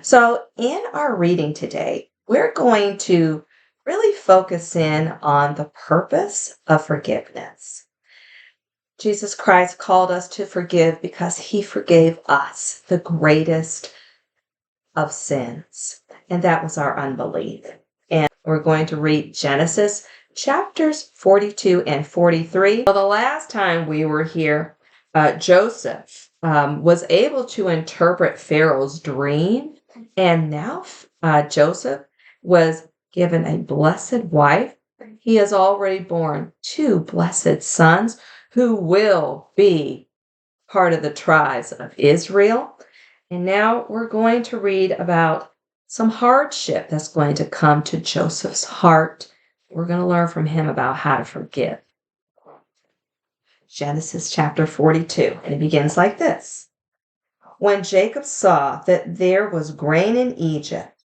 So, in our reading today, we're going to really focus in on the purpose of forgiveness. Jesus Christ called us to forgive because he forgave us the greatest of sins, and that was our unbelief. And we're going to read Genesis chapters 42 and 43. Well, the last time we were here, Joseph was able to interpret Pharaoh's dream, and now Joseph was given a blessed wife. He has already born two blessed sons who will be part of the tribes of Israel. And now we're going to read about some hardship that's going to come to Joseph's heart. We're going to learn from him about how to forgive. Genesis chapter 42, and it begins like this. When Jacob saw that there was grain in Egypt,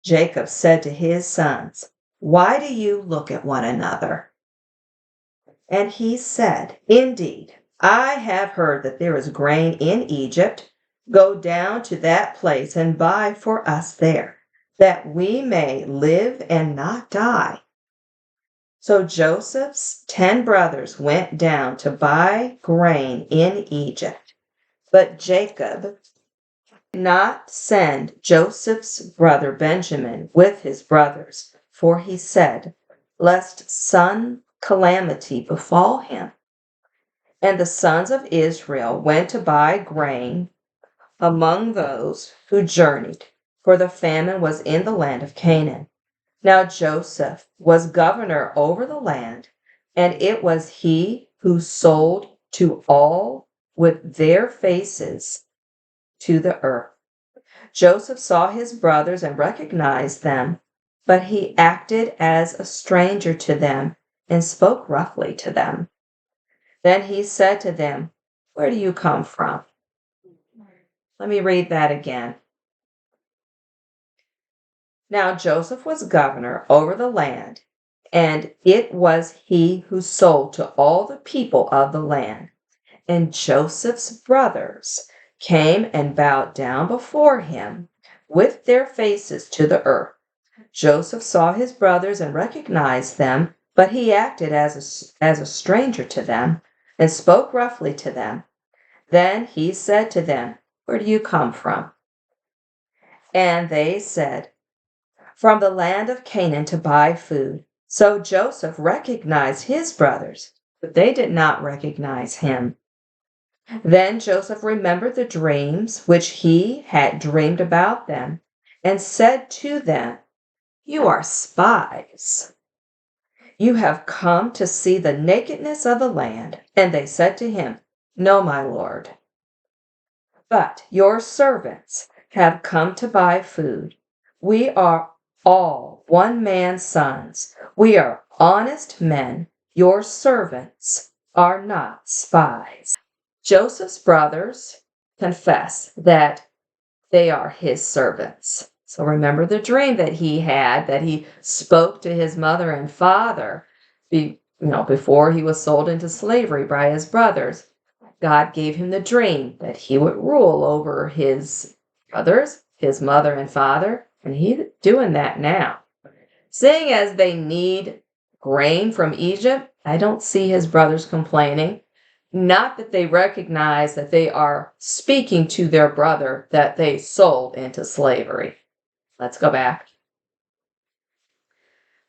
Jacob said to his sons, "Why do you look at one another?" And he said, "Indeed, I have heard that there is grain in Egypt. Go down to that place and buy for us there, that we may live and not die." So Joseph's 10 brothers went down to buy grain in Egypt. But Jacob did not send Joseph's brother Benjamin with his brothers, for he said, lest some calamity befall him. And the sons of Israel went to buy grain among those who journeyed, for the famine was in the land of Canaan. Now Joseph was governor over the land, and it was he who sold to all with their faces to the earth. Joseph saw his brothers and recognized them, but he acted as a stranger to them and spoke roughly to them. Then he said to them, "Where do you come from?" Let me read that again. Now Joseph was governor over the land, and it was he who sold to all the people of the land. And Joseph's brothers came and bowed down before him with their faces to the earth. Joseph saw his brothers and recognized them, but he acted as a stranger to them and spoke roughly to them. Then he said to them, "Where do you come from?" And they said, "From the land of Canaan to buy food." So Joseph recognized his brothers, but they did not recognize him. Then Joseph remembered the dreams which he had dreamed about them, and said to them, "You are spies. You have come to see the nakedness of the land." And they said to him, "No, my lord. But your servants have come to buy food. We are all one man's sons. We are honest men. Your servants are not spies." Joseph's brothers confess that they are his servants. So remember the dream that he had, that he spoke to his mother and father before he was sold into slavery by his brothers. God gave him the dream that he would rule over his brothers, his mother and father, and he's doing that now. Seeing as they need grain from Egypt, I don't see his brothers complaining. Not that they recognize that they are speaking to their brother that they sold into slavery. Let's go back.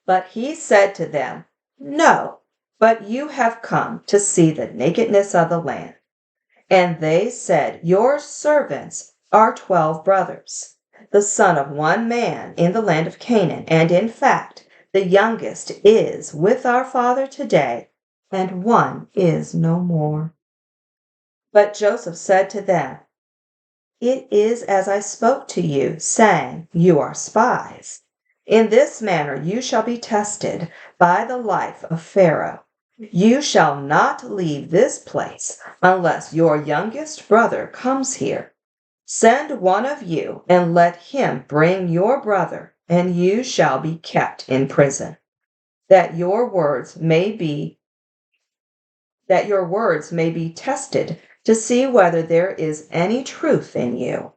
But he said to them, "No, but you have come to see the nakedness of the land." And they said, "Your servants are 12 brothers, the son of one man in the land of Canaan. And in fact, the youngest is with our father today, and one is no more." But Joseph said to them, "It is as I spoke to you, saying, You are spies. In this manner you shall be tested by the life of Pharaoh. You shall not leave this place unless your youngest brother comes here. Send one of you and let him bring your brother, and you shall be kept in prison, that your words may be tested to see whether there is any truth in you.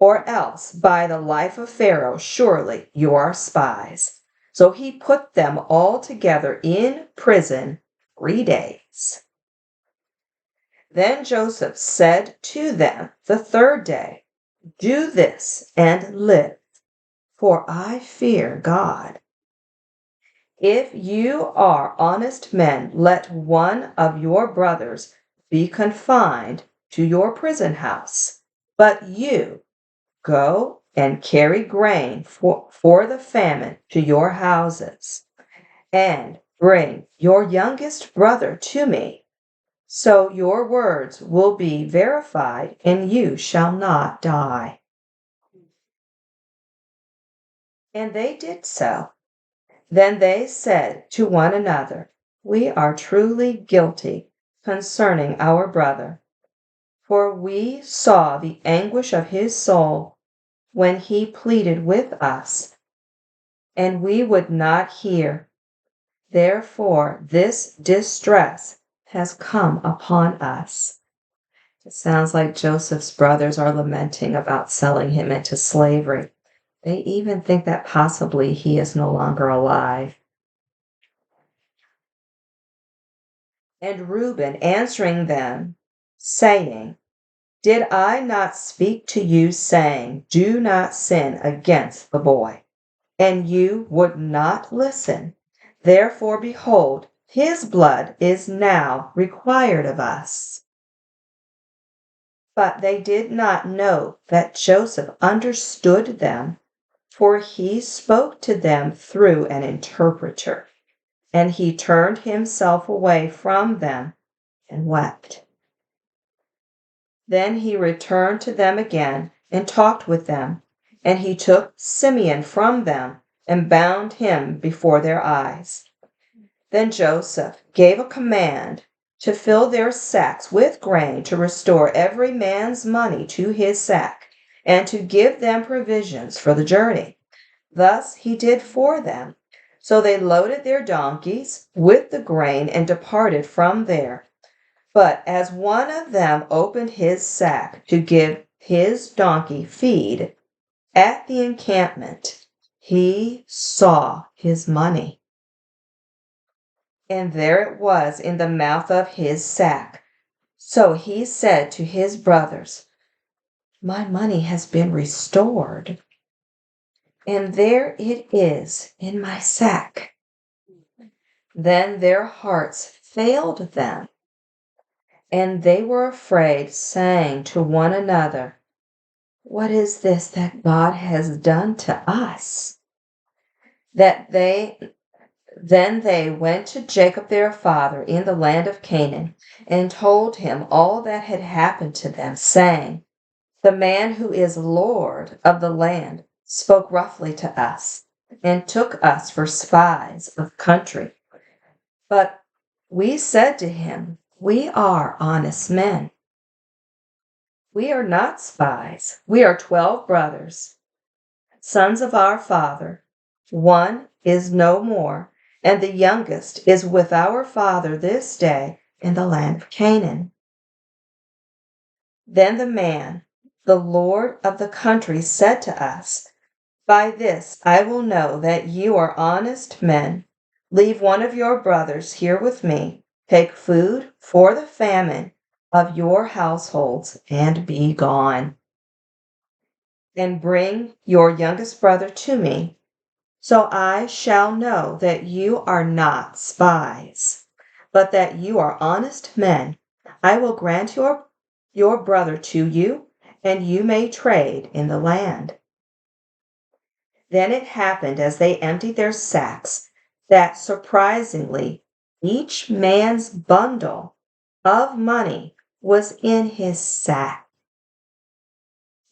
or else by the life of Pharaoh, surely you are spies. So he put them all together in prison 3 days. Then Joseph said to them the third day, do this and live, for I fear God. If you are honest men, let one of your brothers be confined to your prison house, but you go and carry grain for the famine to your houses, and bring your youngest brother to me, so your words will be verified and you shall not die. And they did so. Then they said to one another, we are truly guilty concerning our brother, for we saw the anguish of his soul when he pleaded with us, and we would not hear. Therefore, this distress has come upon us. It sounds like Joseph's brothers are lamenting about selling him into slavery. They even think that possibly he is no longer alive. And Reuben answering them, saying, did I not speak to you, saying, do not sin against the boy? And you would not listen. Therefore, behold, his blood is now required of us. But they did not know that Joseph understood them, for he spoke to them through an interpreter. And he turned himself away from them and wept. Then he returned to them again and talked with them. And he took Simeon from them and bound him before their eyes. Then Joseph gave a command to fill their sacks with grain, to restore every man's money to his sack, and to give them provisions for the journey. Thus he did for them. So they loaded their donkeys with the grain and departed from there. But as one of them opened his sack to give his donkey feed at the encampment, he saw his money. And there it was in the mouth of his sack. So he said to his brothers, my money has been restored, and there it is in my sack. Then their hearts failed them, and they were afraid, saying to one another, what is this that God has done to us? Then they went to Jacob their father in the land of Canaan, and told him all that had happened to them, saying, the man who is Lord of the land spoke roughly to us, and took us for spies of the country. But we said to him, we are honest men. We are not spies. We are 12 brothers, sons of our father. One is no more, and the youngest is with our father this day in the land of Canaan. Then the man, the Lord of the country, said to us, by this I will know that you are honest men. Leave one of your brothers here with me. Take food for the famine of your households and be gone. And bring your youngest brother to me, so I shall know that you are not spies, but that you are honest men. I will grant your brother to you, and you may trade in the land. Then it happened as they emptied their sacks that surprisingly each man's bundle of money was in his sack.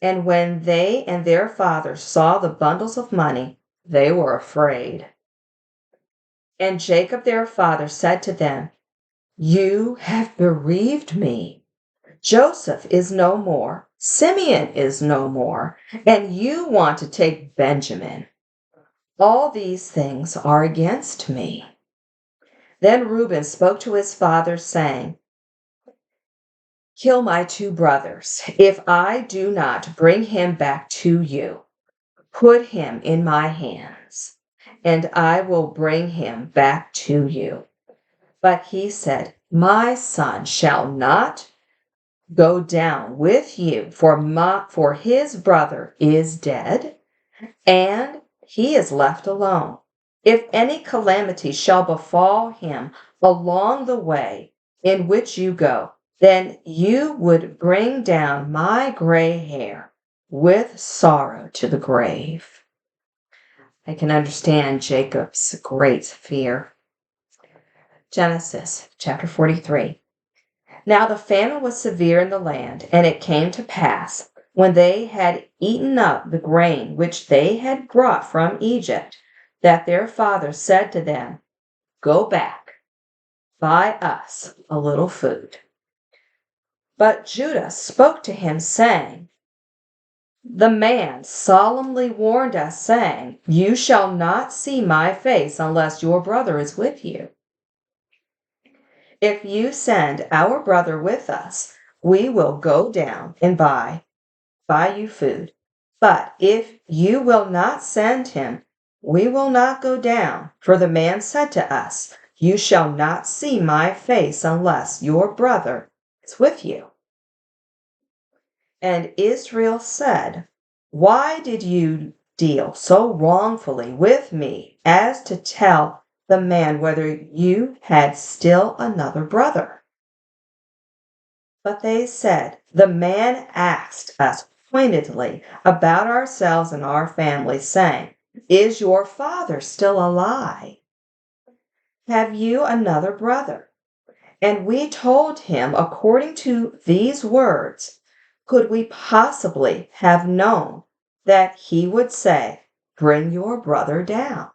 And when they and their father saw the bundles of money, they were afraid. And Jacob their father said to them, you have bereaved me. Joseph is no more, Simeon is no more, and you want to take Benjamin. All these things are against me. Then Reuben spoke to his father, saying, Kill my two brothers. If I do not bring him back to you, put him in my hands, and I will bring him back to you. But he said, my son shall not go down with you, for his brother is dead, and he is left alone. If any calamity shall befall him along the way in which you go, then you would bring down my gray hair with sorrow to the grave. I can understand Jacob's great fear. Genesis chapter 43. Now the famine was severe in the land, and it came to pass, when they had eaten up the grain which they had brought from Egypt, that their father said to them, go back, buy us a little food. But Judah spoke to him, saying, the man solemnly warned us, saying, you shall not see my face unless your brother is with you. If you send our brother with us, we will go down and buy you food. But if you will not send him, we will not go down. For the man said to us, you shall not see my face unless your brother is with you. And Israel said, why did you deal so wrongfully with me as to tell the man whether you had still another brother? But they said, the man asked us pointedly about ourselves and our families, saying, is your father still alive? Have you another brother? And we told him according to these words. Could we possibly have known that he would say, bring your brother down?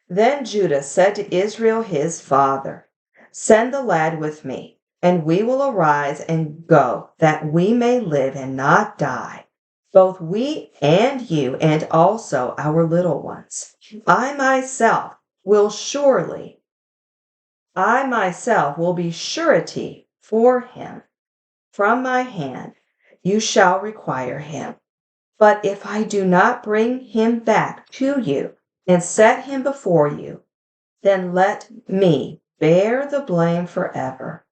Then Judah said to Israel his father, send the lad with me, and we will arise and go, that we may live and not die, both we and you, and also our little ones. I myself will be surety for him. From my hand you shall require him. But if I do not bring him back to you and set him before you, then let me bear the blame forever.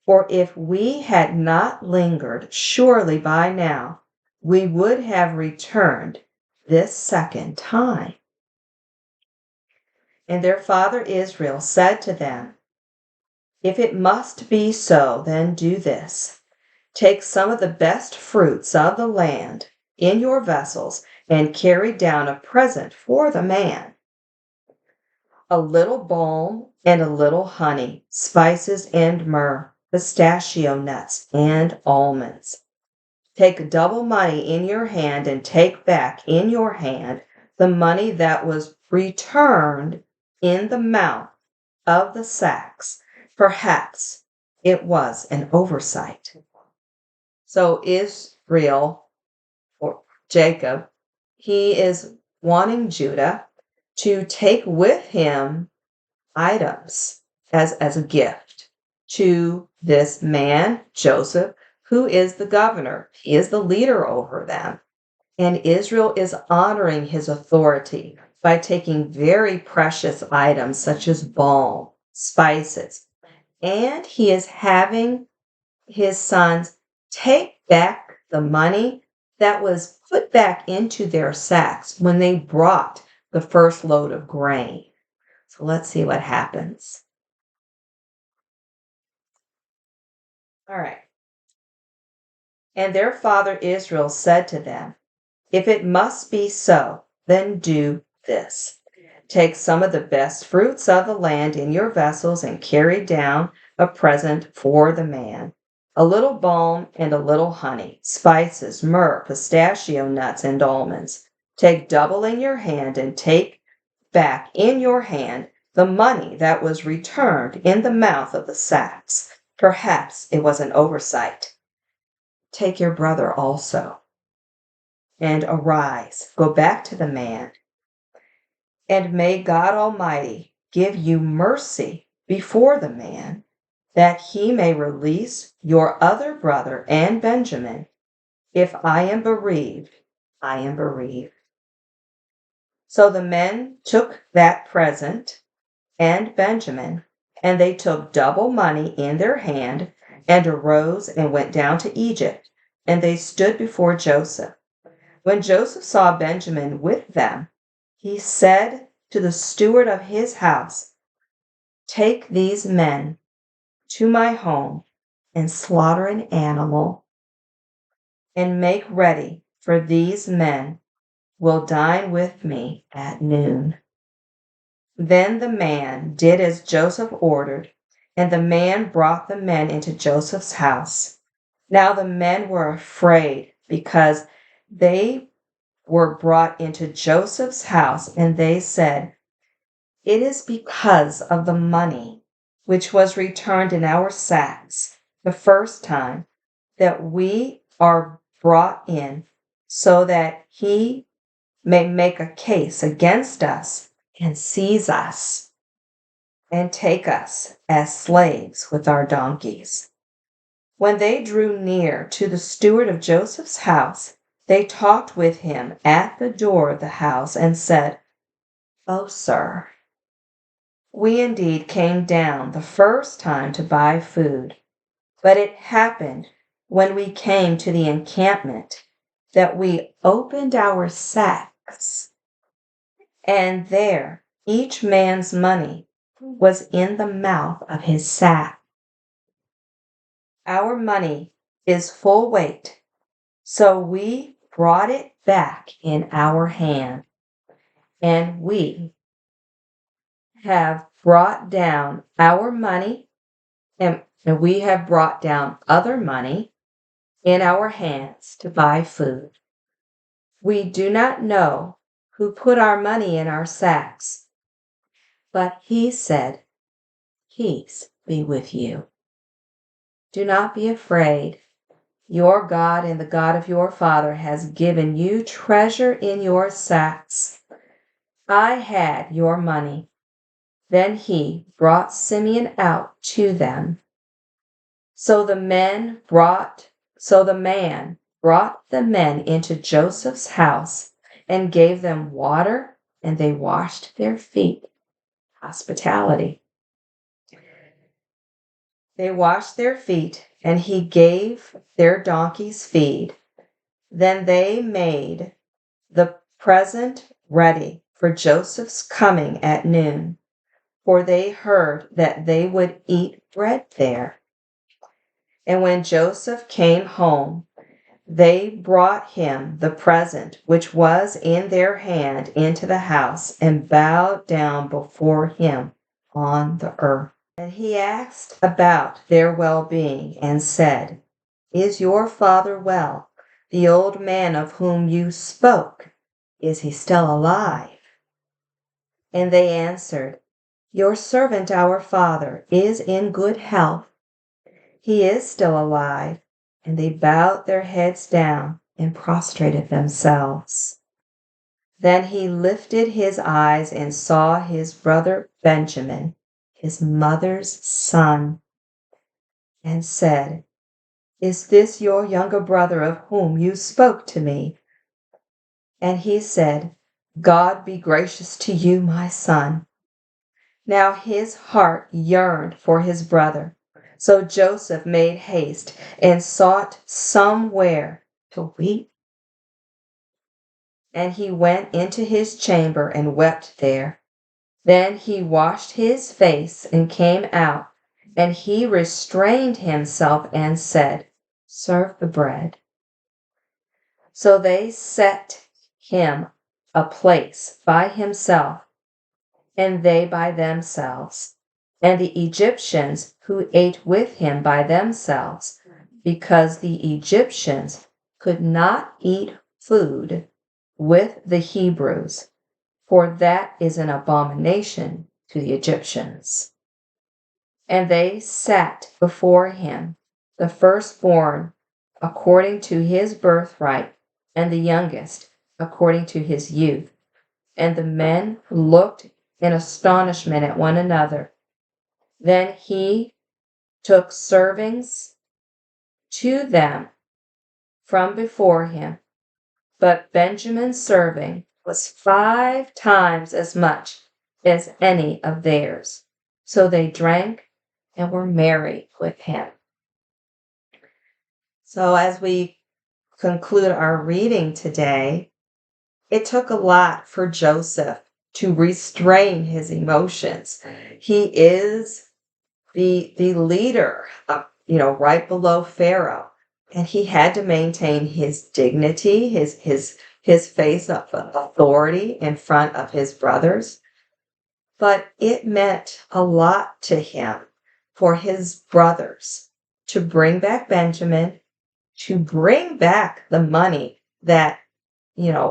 For if we had not lingered, surely by now we would have returned this second time. And their father Israel said to them, if it must be so, then do this. Take some of the best fruits of the land in your vessels and carry down a present for the man. A little balm and a little honey, spices and myrrh, pistachio nuts and almonds. Take double money in your hand and take back in your hand the money that was returned in the mouth of the sacks. Perhaps it was an oversight. So Israel, or Jacob, he is wanting Judah to take with him items as a gift to this man, Joseph, who is the governor. He is the leader over them. And Israel is honoring his authority by taking very precious items such as balm, spices, and he is having his sons take back the money that was put back into their sacks when they brought the first load of grain. So let's see what happens. All right. And their father Israel said to them, if it must be so, then do this. Take some of the best fruits of the land in your vessels and carry down a present for the man. A little balm and a little honey, spices, myrrh, pistachio nuts, and almonds. Take double in your hand and take back in your hand the money that was returned in the mouth of the sacks. Perhaps it was an oversight. Take your brother also. And arise, go back to the man. And may God Almighty give you mercy before the man, that he may release your other brother and Benjamin. If I am bereaved, I am bereaved." So the men took that present and Benjamin, and they took double money in their hand, and arose and went down to Egypt, and they stood before Joseph. When Joseph saw Benjamin with them, he said to the steward of his house, "Take these men to my home and slaughter an animal and make ready, for these men will dine with me at noon." Then the man did as Joseph ordered, and the man brought the men into Joseph's house. Now the men were afraid because they were brought into Joseph's house, and they said, "It is because of the money which was returned in our sacks the first time that we are brought in, so that he may make a case against us and seize us and take us as slaves with our donkeys." When they drew near to the steward of Joseph's house, they talked with him at the door of the house and said, "O sir, we indeed came down the first time to buy food, but it happened when we came to the encampment that we opened our sacks, and there each man's money was in the mouth of his sack. Our money is full weight, so we brought it back in our hand, and we have brought down our money, and we have brought down other money in our hands to buy food. We do not know who put our money in our sacks." But he said, "Peace be with you. Do not be afraid. Your God and the God of your father has given you treasure in your sacks. I had your money." Then he brought Simeon out to them. So the man brought the men into Joseph's house and gave them water, and they washed their feet. Hospitality. They washed their feet, and he gave their donkeys feed. Then they made the present ready for Joseph's coming at noon, for they heard that they would eat bread there. And when Joseph came home, they brought him the present which was in their hand into the house, and bowed down before him on the earth. And he asked about their well-being and said, "Is your father well? The old man of whom you spoke, is he still alive?" And they answered, "Your servant our father is in good health. He is still alive." And they bowed their heads down and prostrated themselves. Then he lifted his eyes and saw his brother Benjamin, his mother's son, and said, "Is this your younger brother of whom you spoke to me?" And he said, "God be gracious to you, my son." Now his heart yearned for his brother. So Joseph made haste and sought somewhere to weep. And he went into his chamber and wept there. Then he washed his face and came out, and he restrained himself and said, "Serve the bread." So they set him a place by himself, and they by themselves, and the Egyptians who ate with him by themselves, because the Egyptians could not eat food with the Hebrews, for that is an abomination to the Egyptians. And they sat before him, the firstborn according to his birthright, and the youngest according to his youth. And the men looked in astonishment at one another. Then he took servings to them from before him, but Benjamin's serving was 5 times as much as any of theirs. So they drank and were merry with him. So as we conclude our reading today, it took a lot for Joseph to restrain his emotions. He is the leader, right below Pharaoh, and he had to maintain his dignity, his face of authority in front of his brothers. But it meant a lot to him for his brothers to bring back Benjamin, to bring back the money that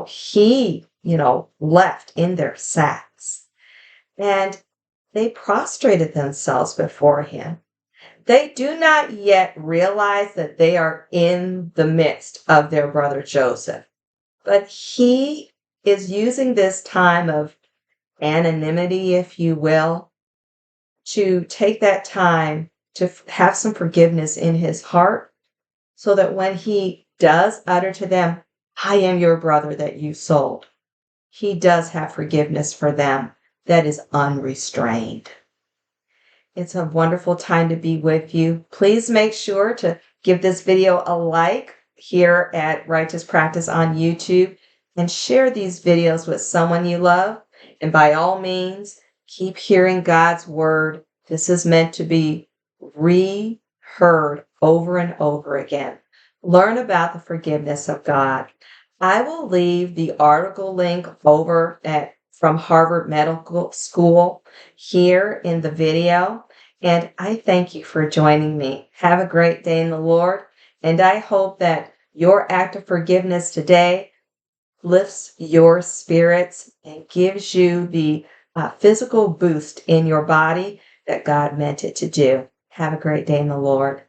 he, left in their sacks. And they prostrated themselves before him. They do not yet realize that they are in the midst of their brother Joseph, but he is using this time of anonymity, if you will, to take that time to have some forgiveness in his heart so that when he does utter to them, I am your brother that you sold, he does have forgiveness for them that is unrestrained. It's a wonderful time to be with you. Please make sure to give this video a like here at Righteous Practice on YouTube and share these videos with someone you love. And by all means, keep hearing God's word. This is meant to be reheard over and over again. Learn about the forgiveness of God. I will leave the article link over from Harvard Medical School here in the video. And I thank you for joining me. Have a great day in the Lord. And I hope that your act of forgiveness today lifts your spirits and gives you the physical boost in your body that God meant it to do. Have a great day in the Lord.